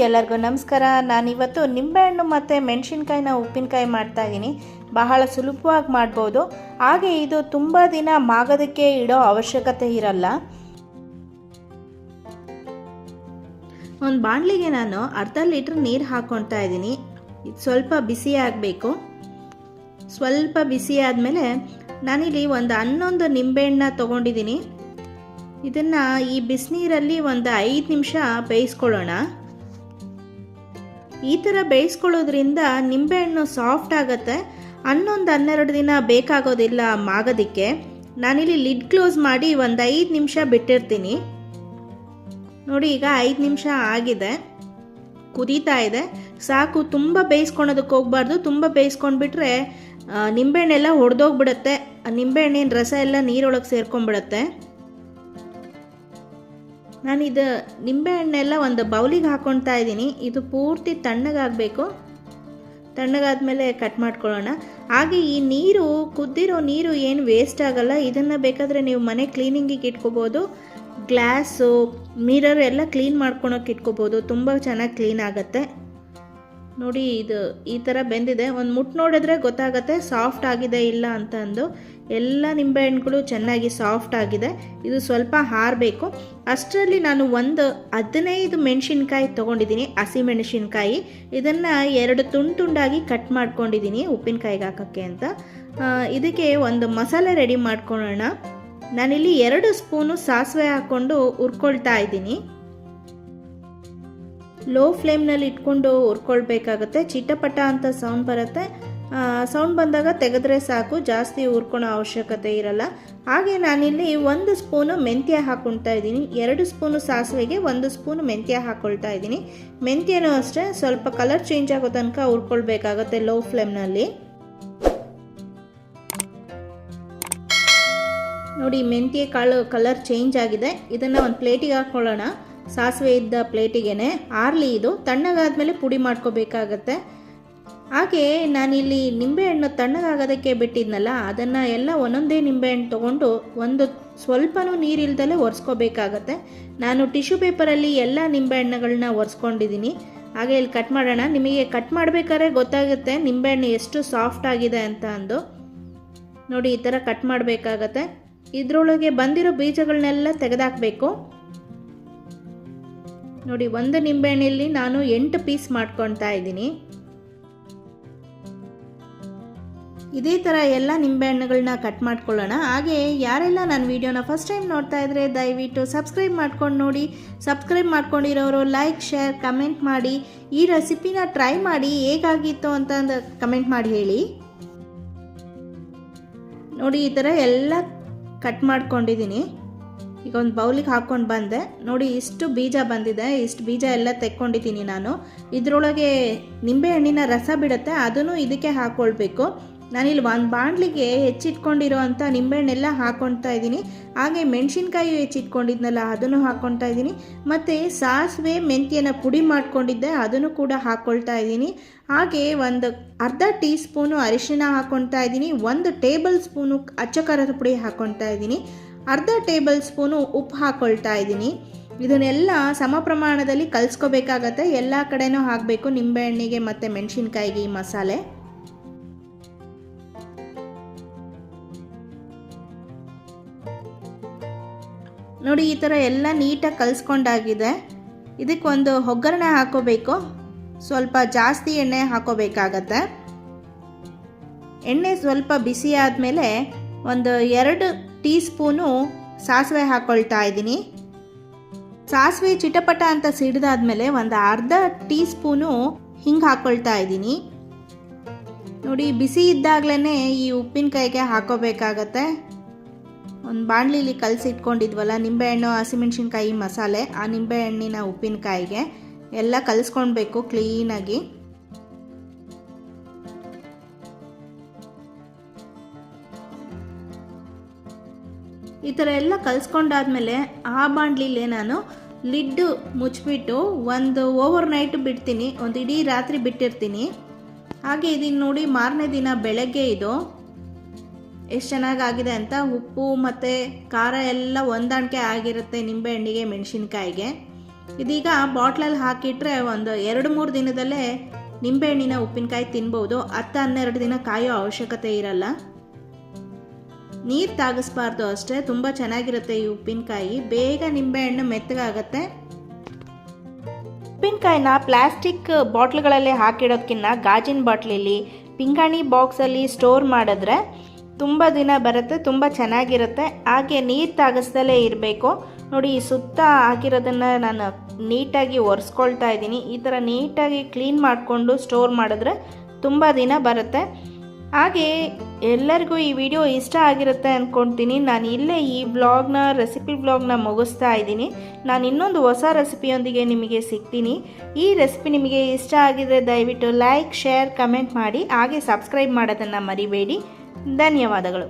ಎಲ್ಲರಿಗೂ ನಮಸ್ಕಾರ. ನಾನಿವತ್ತು ನಿಂಬೆಹಣ್ಣು ಮತ್ತು ಮೆಣಸಿನ್ಕಾಯಿನ ಉಪ್ಪಿನಕಾಯಿ ಮಾಡ್ತಾಯಿದ್ದೀನಿ. ಬಹಳ ಸುಲಭವಾಗಿ ಮಾಡ್ಬೋದು. ಹಾಗೆ ಇದು ತುಂಬ ದಿನ ಮಾಗೋದಕ್ಕೆ ಇಡೋ ಅವಶ್ಯಕತೆ ಇರಲ್ಲ. ಒಂದು ಬಾಣಲಿಗೆ ನಾನು ಅರ್ಧ ಲೀಟ್ರ್ ನೀರು ಹಾಕ್ಕೊಳ್ತಾ ಇದ್ದೀನಿ. ಇದು ಸ್ವಲ್ಪ ಬಿಸಿ ಆಗಬೇಕು. ಸ್ವಲ್ಪ ಬಿಸಿ ಆದಮೇಲೆ ನಾನಿಲ್ಲಿ ಒಂದು 11 ನಿಂಬೆಹಣ್ಣನ್ನ ತೊಗೊಂಡಿದ್ದೀನಿ. ಇದನ್ನು ಈ ಬಿಸಿನೀರಲ್ಲಿ ಒಂದು 5 ನಿಮಿಷ ಬೇಯಿಸ್ಕೊಳ್ಳೋಣ. ಈ ಥರ ಬೇಯಿಸ್ಕೊಳ್ಳೋದ್ರಿಂದ ನಿಂಬೆಹಣ್ಣು ಸಾಫ್ಟ್ ಆಗುತ್ತೆ. 11-12 ದಿನ ಬೇಕಾಗೋದಿಲ್ಲ ಮಾಗೋದಕ್ಕೆ. ನಾನಿಲ್ಲಿ ಲಿಡ್ ಕ್ಲೋಸ್ ಮಾಡಿ ಒಂದು 5 ನಿಮಿಷ ಬಿಟ್ಟಿರ್ತೀನಿ. ನೋಡಿ, ಈಗ 5 ನಿಮಿಷ ಆಗಿದೆ, ಕುದೀತಾ ಇದೆ. ಸಾಕು, ತುಂಬ ಬೇಯಿಸ್ಕೊಳೋದಕ್ಕೆ ಹೋಗ್ಬಾರ್ದು. ತುಂಬ ಬೇಯಿಸ್ಕೊಂಡ್ಬಿಟ್ರೆ ನಿಂಬೆಹಣ್ಣೆಲ್ಲ ಒಡೆದೋಗ್ಬಿಡುತ್ತೆ. ನಿಂಬೆಹಣ್ಣಿನ ರಸ ಎಲ್ಲ ನೀರೊಳಗೆ ಸೇರ್ಕೊಂಡ್ಬಿಡುತ್ತೆ. ನಾನಿದು ನಿಂಬೆಹಣ್ಣೆಲ್ಲ ಒಂದು ಬೌಲಿಗೆ ಹಾಕ್ಕೊಳ್ತಾ ಇದ್ದೀನಿ. ಇದು ಪೂರ್ತಿ ತಣ್ಣಗಾಗಬೇಕು. ತಣ್ಣಗಾದ್ಮೇಲೆ ಕಟ್ ಮಾಡ್ಕೊಳ್ಳೋಣ. ಹಾಗೆ ಈ ನೀರು, ಕುದ್ದಿರೋ ನೀರು ಏನು ವೇಸ್ಟ್ ಆಗಲ್ಲ. ಇದನ್ನು ಬೇಕಾದರೆ ನೀವು ಮನೆ ಕ್ಲೀನಿಂಗಿಗೆ ಇಟ್ಕೋಬೋದು. ಗ್ಲಾಸು, ಮಿರರ್ ಎಲ್ಲ ಕ್ಲೀನ್ ಮಾಡ್ಕೊಳಕ್ಕೆ ಇಟ್ಕೋಬೋದು. ತುಂಬ ಚೆನ್ನಾಗಿ ಕ್ಲೀನ್ ಆಗುತ್ತೆ. ನೋಡಿ, ಇದು ಈ ಥರ ಬೆಂದಿದೆ. ಒಂದು ಮುಟ್ಟು ನೋಡಿದ್ರೆ ಗೊತ್ತಾಗುತ್ತೆ ಸಾಫ್ಟ್ ಆಗಿದೆ ಇಲ್ಲ ಅಂತ ಅಂದು. ಎಲ್ಲ ನಿಂಬೆಹಣ್ಣುಗಳು ಚೆನ್ನಾಗಿ ಸಾಫ್ಟ್ ಆಗಿದೆ. ಇದು ಸ್ವಲ್ಪ ಹಾರಬೇಕು. ಅಷ್ಟರಲ್ಲಿ ನಾನು ಒಂದು 15 ಮೆಣಸಿನ್ಕಾಯಿ ತೊಗೊಂಡಿದ್ದೀನಿ, ಹಸಿ ಮೆಣಸಿನ್ಕಾಯಿ. ಇದನ್ನು 2 ತುಂಡಾಗಿ ಕಟ್ ಮಾಡ್ಕೊಂಡಿದ್ದೀನಿ ಉಪ್ಪಿನಕಾಯಿಗೆ ಹಾಕೋಕ್ಕೆ ಅಂತ. ಇದಕ್ಕೆ ಒಂದು ಮಸಾಲೆ ರೆಡಿ ಮಾಡ್ಕೊಳ್ಳೋಣ. ನಾನಿಲ್ಲಿ 2 ಸ್ಪೂನು ಸಾಸಿವೆ ಹಾಕ್ಕೊಂಡು ಹುರ್ಕೊಳ್ತಾ ಇದ್ದೀನಿ. ಲೋ ಫ್ಲೇಮ್ನಲ್ಲಿ ಇಟ್ಕೊಂಡು ಹುರ್ಕೊಳ್ಬೇಕಾಗತ್ತೆ. ಚಿಟಪಟ ಅಂತ ಸೌಂಡ್ ಬರುತ್ತೆ. ಸೌಂಡ್ ಬಂದಾಗ ತೆಗೆದ್ರೆ ಸಾಕು, ಜಾಸ್ತಿ ಹುರ್ಕೊಳೋ ಅವಶ್ಯಕತೆ ಇರಲ್ಲ. ಹಾಗೆ ನಾನಿಲ್ಲಿ 1 ಸ್ಪೂನು ಮೆಂತ್ಯ ಹಾಕ್ಕೊಳ್ತಾ ಇದ್ದೀನಿ. 2 ಸ್ಪೂನು ಸಾಸಿವೆಗೆ 1 ಸ್ಪೂನು ಮೆಂತ್ಯ ಹಾಕ್ಕೊಳ್ತಾ ಇದ್ದೀನಿ. ಮೆಂತ್ಯನೂ ಅಷ್ಟೇ ಸ್ವಲ್ಪ ಕಲರ್ ಚೇಂಜ್ ಆಗೋ ತನಕ ಹುರ್ಕೊಳ್ಬೇಕಾಗತ್ತೆ ಲೋ ಫ್ಲೇಮ್ನಲ್ಲಿ. ನೋಡಿ, ಮೆಂತ್ಯ ಕಾಳು ಕಲರ್ ಚೇಂಜ್ ಆಗಿದೆ. ಇದನ್ನು ಒಂದು ಪ್ಲೇಟಿಗೆ ಹಾಕ್ಕೊಳ್ಳೋಣ. ಸಾಸಿವೆ ಇದ್ದ ಪ್ಲೇಟಿಗೆ ಆರ್ಲಿ. ಇದು ತಣ್ಣಗಾದ್ಮೇಲೆ ಪುಡಿ ಮಾಡ್ಕೋಬೇಕಾಗತ್ತೆ. ಹಾಗೆ ನಾನಿಲ್ಲಿ ನಿಂಬೆಹಣ್ಣು ತಣ್ಣಗಾಗೋದಕ್ಕೆ ಬಿಟ್ಟಿದ್ನಲ್ಲ, ಅದನ್ನು ಎಲ್ಲ ಒಂದೊಂದೇ ನಿಂಬೆಹಣ್ಣು ತೊಗೊಂಡು ಒಂದು ಸ್ವಲ್ಪನೂ ನೀರಿಲ್ದಲೇ ಒರೆಸ್ಕೋಬೇಕಾಗತ್ತೆ. ನಾನು ಟಿಶ್ಯೂ ಪೇಪರಲ್ಲಿ ಎಲ್ಲ ನಿಂಬೆಹಣ್ಣುಗಳನ್ನ ಒರೆಸ್ಕೊಂಡಿದ್ದೀನಿ. ಹಾಗೆ ಇಲ್ಲಿ ಕಟ್ ಮಾಡೋಣ. ನಿಮಗೆ ಕಟ್ ಮಾಡಬೇಕಾದ್ರೆ ಗೊತ್ತಾಗುತ್ತೆ ನಿಂಬೆಹಣ್ಣು ಎಷ್ಟು ಸಾಫ್ಟ್ ಆಗಿದೆ ಅಂತ ಅಂದು. ನೋಡಿ, ಈ ಥರ ಕಟ್ ಮಾಡಬೇಕಾಗತ್ತೆ. ಇದರೊಳಗೆ ಬಂದಿರೋ ಬೀಜಗಳನ್ನೆಲ್ಲ ತೆಗೆದಾಕಬೇಕು. ನೋಡಿ, ಒಂದು ನಿಂಬೆಹಣ್ಣಲ್ಲಿ ನಾನು 8 ಪೀಸ್ ಮಾಡ್ಕೊಳ್ತಾ ಇದ್ದೀನಿ. ಇದೇ ಥರ ಎಲ್ಲ ನಿಂಬೆಹಣ್ಣುಗಳನ್ನ ಕಟ್ ಮಾಡ್ಕೊಳ್ಳೋಣ. ಹಾಗೆ ಯಾರೆಲ್ಲ ನನ್ನ ವಿಡಿಯೋನ ಫಸ್ಟ್ ಟೈಮ್ ನೋಡ್ತಾ ಇದ್ರೆ ದಯವಿಟ್ಟು ಸಬ್ಸ್ಕ್ರೈಬ್ ಮಾಡ್ಕೊಂಡು ನೋಡಿ. ಸಬ್ಸ್ಕ್ರೈಬ್ ಮಾಡ್ಕೊಂಡಿರೋರು ಲೈಕ್, ಶೇರ್, ಕಮೆಂಟ್ ಮಾಡಿ. ಈ ರೆಸಿಪಿನ ಟ್ರೈ ಮಾಡಿ ಹೇಗಾಗಿತ್ತು ಅಂತ ಕಮೆಂಟ್ ಮಾಡಿ ಹೇಳಿ. ನೋಡಿ, ಈ ಥರ ಎಲ್ಲ ಕಟ್ ಮಾಡ್ಕೊಂಡಿದ್ದೀನಿ. ಈಗ ಒಂದು ಬೌಲಿಗೆ ಹಾಕ್ಕೊಂಡು ಬಂದೆ. ನೋಡಿ, ಇಷ್ಟು ಬೀಜ ಬಂದಿದೆ. ಇಷ್ಟು ಬೀಜ ಎಲ್ಲ ತೆಕ್ಕೊಂಡಿದ್ದೀನಿ ನಾನು. ಇದರೊಳಗೆ ನಿಂಬೆಹಣ್ಣಿನ ರಸ ಬಿಡುತ್ತೆ, ಅದನ್ನು ಇದಕ್ಕೆ ಹಾಕ್ಕೊಳ್ಬೇಕು. ನಾನಿಲ್ಲಿ ಒಂದು ಬಾಣಲಿಗೆ ಹೆಚ್ಚಿಟ್ಕೊಂಡಿರೋ ಅಂಥ ನಿಂಬೆಹಣ್ಣೆಲ್ಲ ಹಾಕ್ಕೊಳ್ತಾ ಇದ್ದೀನಿ. ಹಾಗೆ ಮೆಣಸಿನ್ಕಾಯಿ ಹೆಚ್ಚಿಟ್ಕೊಂಡಿದ್ನಲ್ಲ ಅದನ್ನು ಹಾಕ್ಕೊಳ್ತಾ ಇದ್ದೀನಿ. ಮತ್ತು ಸಾಸಿವೆ ಮೆಂತ್ಯನ ಪುಡಿ ಮಾಡ್ಕೊಂಡಿದ್ದೆ, ಅದನ್ನು ಕೂಡ ಹಾಕ್ಕೊಳ್ತಾ ಇದ್ದೀನಿ. ಹಾಗೆ ಒಂದು ಅರ್ಧ ಟೀ ಸ್ಪೂನು ಅರಿಶಿಣ ಹಾಕ್ಕೊಳ್ತಾ ಇದ್ದೀನಿ. 1 ಟೇಬಲ್ ಸ್ಪೂನು ಅಚ್ಚ ಖಾರದ ಪುಡಿ ಹಾಕ್ಕೊಳ್ತಾ ಇದ್ದೀನಿ. ಅರ್ಧ ಟೇಬಲ್ ಸ್ಪೂನು ಉಪ್ಪು ಹಾಕ್ಕೊಳ್ತಾ ಇದ್ದೀನಿ. ಇದನ್ನೆಲ್ಲ ಸಮ ಪ್ರಮಾಣದಲ್ಲಿ ಕಲಿಸ್ಕೋಬೇಕಾಗತ್ತೆ. ಎಲ್ಲ ಕಡೆನೂ ಹಾಕಬೇಕು, ನಿಂಬೆಹಣ್ಣಿಗೆ ಮತ್ತು ಮೆಣಸಿನ್ಕಾಯಿಗೆ ಈ ಮಸಾಲೆ. ನೋಡಿ, ಈ ಥರ ಎಲ್ಲ ನೀಟಾಗಿ ಕಲಿಸ್ಕೊಂಡಾಗಿದೆ. ಇದಕ್ಕೆ ಒಂದು ಒಗ್ಗರಣೆ ಹಾಕೋಬೇಕು. ಸ್ವಲ್ಪ ಜಾಸ್ತಿ ಎಣ್ಣೆ ಹಾಕೋಬೇಕಾಗತ್ತೆ. ಎಣ್ಣೆ ಸ್ವಲ್ಪ ಬಿಸಿ ಆದಮೇಲೆ ಒಂದು 2 ಟೀ ಸ್ಪೂನು ಸಾಸಿವೆ ಹಾಕ್ಕೊಳ್ತಾ ಇದ್ದೀನಿ. ಸಾಸಿವೆ ಚಿಟಪಟ ಅಂತ ಸಿಡಿದಾದ್ಮೇಲೆ ಒಂದು ಅರ್ಧ ಟೀ ಸ್ಪೂನು ಹಿಂಗೆ ಹಾಕ್ಕೊಳ್ತಾ ಇದ್ದೀನಿ. ನೋಡಿ, ಬಿಸಿ ಇದ್ದಾಗಲೇ ಈ ಉಪ್ಪಿನಕಾಯಿಗೆ ಹಾಕೋಬೇಕಾಗತ್ತೆ. ಒಂದು ಬಾಣಲಿಲಿ ಕಲಸಿಟ್ಕೊಂಡಿದ್ವಲ್ಲ ನಿಂಬೆಹಣ್ಣು, ಹಸಿಮೆಣಸಿನ್ಕಾಯಿ ಮಸಾಲೆ, ಆ ನಿಂಬೆಹಣ್ಣಿನ ಉಪ್ಪಿನಕಾಯಿಗೆ ಎಲ್ಲ ಕಲಿಸ್ಕೊಳ್ಬೇಕು ಕ್ಲೀನಾಗಿ. ಈ ಥರ ಎಲ್ಲ ಕಲಿಸ್ಕೊಂಡಾದ್ಮೇಲೆ ಆ ಬಾಣಲಿಲೇ ನಾನು ಲಿಡ್ಡು ಮುಚ್ಚಿಬಿಟ್ಟು ಒಂದು ಓವರ್ ನೈಟ್ ಬಿಡ್ತೀನಿ. ಒಂದು ಇಡೀ ರಾತ್ರಿ ಬಿಟ್ಟಿರ್ತೀನಿ. ಹಾಗೆ ಇದನ್ನು ನೋಡಿ, ಮಾರನೇ ದಿನ ಬೆಳಗ್ಗೆ ಇದು ಎಷ್ಟು ಚೆನ್ನಾಗಾಗಿದೆ ಅಂತ. ಉಪ್ಪು ಮತ್ತು ಖಾರ ಎಲ್ಲ ಹೊಂದಾಣಿಕೆ ಆಗಿರುತ್ತೆ ನಿಂಬೆಹಣ್ಣಿಗೆ ಮೆಣಸಿನ್ಕಾಯಿಗೆ. ಇದೀಗ ಬಾಟ್ಲಲ್ಲಿ ಹಾಕಿಟ್ರೆ ಒಂದು 2-3 ದಿನದಲ್ಲೇ ನಿಂಬೆಹಣ್ಣಿನ ಉಪ್ಪಿನಕಾಯಿ ತಿನ್ಬೋದು. 10-12 ದಿನ ಕಾಯೋ ಅವಶ್ಯಕತೆ ಇರಲ್ಲ. ನೀರು ತಾಗಿಸ್ಬಾರ್ದು ಅಷ್ಟೇ, ತುಂಬ ಚೆನ್ನಾಗಿರುತ್ತೆ ಈ ಉಪ್ಪಿನಕಾಯಿ. ಬೇಗ ನಿಂಬೆಹಣ್ಣು ಮೆತ್ತಗಾಗತ್ತೆ. ಉಪ್ಪಿನಕಾಯಿನ ಪ್ಲಾಸ್ಟಿಕ್ ಬಾಟ್ಲ್ಗಳಲ್ಲೇ ಹಾಕಿಡೋದಕ್ಕಿಂತ ಗಾಜಿನ ಬಾಟ್ಲಲ್ಲಿ ಪಿಂಗಾಣಿ ಬಾಕ್ಸಲ್ಲಿ ಸ್ಟೋರ್ ಮಾಡಿದ್ರೆ ತುಂಬ ದಿನ ಬರುತ್ತೆ, ತುಂಬ ಚೆನ್ನಾಗಿರುತ್ತೆ. ಹಾಗೆ ನೀರು ತಾಗಿಸ್ದಲೇ ಇರಬೇಕು. ನೋಡಿ, ಈ ಸುತ್ತ ಹಾಕಿರೋದನ್ನು ನಾನು ನೀಟಾಗಿ ಒರೆಸ್ಕೊಳ್ತಾ ಇದ್ದೀನಿ. ಈ ಥರ ನೀಟಾಗಿ ಕ್ಲೀನ್ ಮಾಡಿಕೊಂಡು ಸ್ಟೋರ್ ಮಾಡಿದ್ರೆ ತುಂಬ ದಿನ ಬರುತ್ತೆ. ಹಾಗೆ ಎಲ್ಲರಿಗೂ ಈ ವಿಡಿಯೋ ಇಷ್ಟ ಆಗಿರುತ್ತೆ ಅಂದ್ಕೊಳ್ತೀನಿ. ನಾನು ಇಲ್ಲೇ ಈ ರೆಸಿಪಿ ವ್ಲಾಗ್ನ ಮುಗಿಸ್ತಾ ಇದ್ದೀನಿ. ನಾನು ಇನ್ನೊಂದು ಹೊಸ ರೆಸಿಪಿಯೊಂದಿಗೆ ನಿಮಗೆ ಸಿಗ್ತೀನಿ. ಈ ರೆಸಿಪಿ ನಿಮಗೆ ಇಷ್ಟ ಆಗಿದರೆ ದಯವಿಟ್ಟು ಲೈಕ್, ಶೇರ್, ಕಮೆಂಟ್ ಮಾಡಿ. ಹಾಗೆ ಸಬ್ಸ್ಕ್ರೈಬ್ ಮಾಡೋದನ್ನು ಮರಿಬೇಡಿ. ಧನ್ಯವಾದಗಳು.